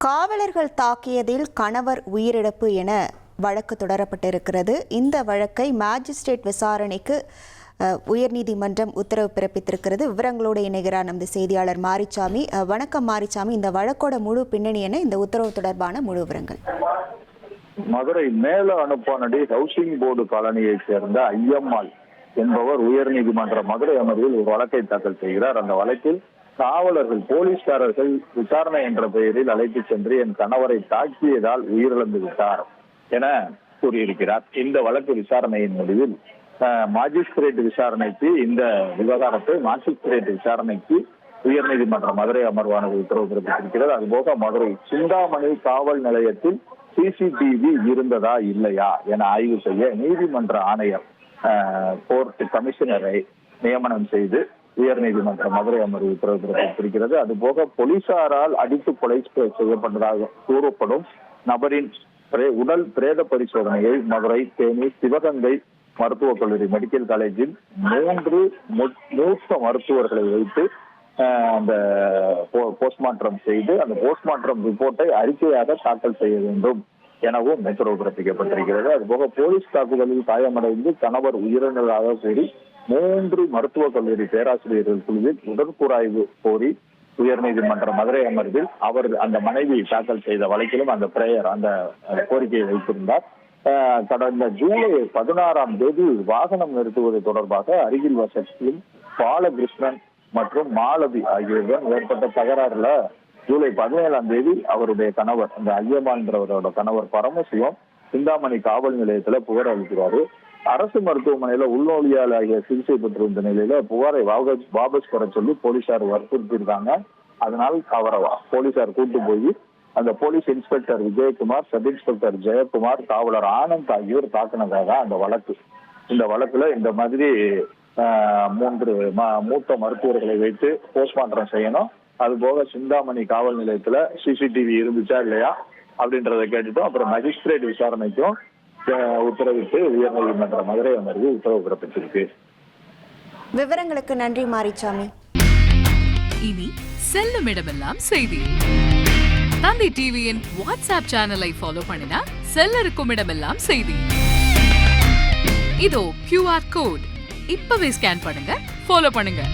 காவலர்கள் தாக்கியதில் கணவர் உயிரிழப்பு என வழக்கு தொடரப்பட்டிருக்கிறது. இந்த வழக்கை மேஜிஸ்ட்ரேட் விசாரணைக்கு உயர்நீதிமன்றம் உத்தரவு பிறப்பித்திருக்கிறது. விவரங்களோடு இணைகிறார் நமது செய்தியாளர் மாரிச்சாமி. வணக்கம் மாரிச்சாமி, இந்த வழக்கோட முழு பின்னணி என்ன, இந்த உத்தரவு தொடர்பான முழு விவரங்கள்? மதுரை மேல அனுப்பானடி ஹவுசிங் போர்டு காலனியைச் சேர்ந்த ஐயம்மாள் என்பவர் உயர்நீதிமன்ற மதுரை அமர்வில் ஒரு வழக்கை தாக்கல் செய்கிறார். அந்த வழக்கில் காவலர்கள் போலீஸ்காரர்கள் விசாரணை என்ற பெயரில் அழைத்து சென்று என் கணவரை தாக்கியதால் உயிரிழந்து விட்டார் என கூறியிருக்கிறார். இந்த வழக்கு விசாரணையின் முடிவில் மாஜிஸ்திரேட் விசாரணைக்கு இந்த விவகாரத்தை மாஜிஸ்திரேட் விசாரணைக்கு உயர்நீதிமன்ற மதுரை அமர்வானது உத்தரவு பிறப்பித்திருக்கிறது. அதுபோக மதுரை சிந்தாமணி காவல் நிலையத்தில் சிசிடிவி இருந்ததா இல்லையா என ஆய்வு செய்ய நீதிமன்ற ஆணையர் கோர்ட் கமிஷனரை நியமனம் செய்து உயர்நீதிமன்ற மதுரை அமர்வு உத்தரவு பிறப்பித்திருக்கிறது. அதுபோக போலீசாரால் அடித்து கொலை செய்யப்பட்டதாக கூறப்படும் நபரின் உடல் பிரேத பரிசோதனையை மதுரை, தேனி, சிவகங்கை மருத்துவக் கல்லூரி மெடிக்கல் காலேஜில் 3 மூத்த மருத்துவர்களை வைத்து அந்த போஸ்ட்மார்ட்டம் செய்து அந்த போஸ்ட்மார்ட்டம் ரிப்போர்ட்டை அறிக்கையாக தாக்கல் செய்ய வேண்டும் எனவும் உத்தரவு பிறப்பிக்கப்பட்டிருக்கிறது. அதுபோக போலீஸ் தாக்குதலில் காயமடைந்து கணவர் உயிரிழந்ததாக கூறி 3 மருத்துவக் கல்லூரி பேராசிரியர்கள் குழுவில் உடற்கூறாய்வு கோரி உயர்நீதிமன்ற மதுரை அமர்வில் அவர் அந்த மனைவி தாக்கல் செய்த வழக்கிலும் அந்த கோரிக்கையை வைத்திருந்தார். கடந்த ஜூலை 16ஆம் தேதி வாகனம் நிறுத்துவது தொடர்பாக அருகில் வசதியில் பாலகிருஷ்ணன் மற்றும் மாலதி ஆகியோருடன் ஏற்பட்ட தகராறுல ஜூலை 17ஆம் தேதி அவருடைய கணவர் அந்த ஐயம்மாள்ன்றவரோட கணவர் பரமசிவம் சிந்தாமணி காவல் நிலையத்துல புகார் அளிக்கிறாரு. அரசு மருத்துவமனையில உள்நோயாளியாக சிகிச்சை பெற்றிருந்த நிலையில புகாரை வாபஸ் பெற சொல்லி போலீசார் வற்புறுத்திருக்காங்க. அதனால் அவரை போலீசார் கூட்டு போய் அந்த police inspector Vijayakumar, sub inspector Jayakumar, காவலர் ஆனந்த் ஆகியோர் தாக்குனதாக அந்த வழக்கு. இந்த வழக்குல இந்த மாதிரி 3 மூத்த மருத்துவர்களை வைத்து போஸ்ட்மார்ட்டம் செய்யணும். அதுபோக சிந்தாமணி காவல் நிலையத்துல சிசிடிவி இருந்துச்சா இல்லையா அப்படின்றத கேட்டுட்டோம். அப்புறம் மேஜிஸ்ட்ரேட் விசாரணைக்கும் உத்தரவிட்டு உயர்நீதிமன்ற மதுரை அமர்வு உத்தரவு பிறப்பிச்சிருக்கு. விவரங்களுக்கு நன்றி மாரிச்சாமி. இனி செல்லும் இடமெல்லாம் செய்தி. தந்தி டிவியின் வாட்ஸ்அப் சேனலை ஃபாலோ பண்ணினா செல்ல இருக்கும் இடமெல்லாம் செய்தி. இதோ QR கோட் இப்பவே ஸ்கேன் பண்ணுங்க, ஃபாலோ பண்ணுங்க.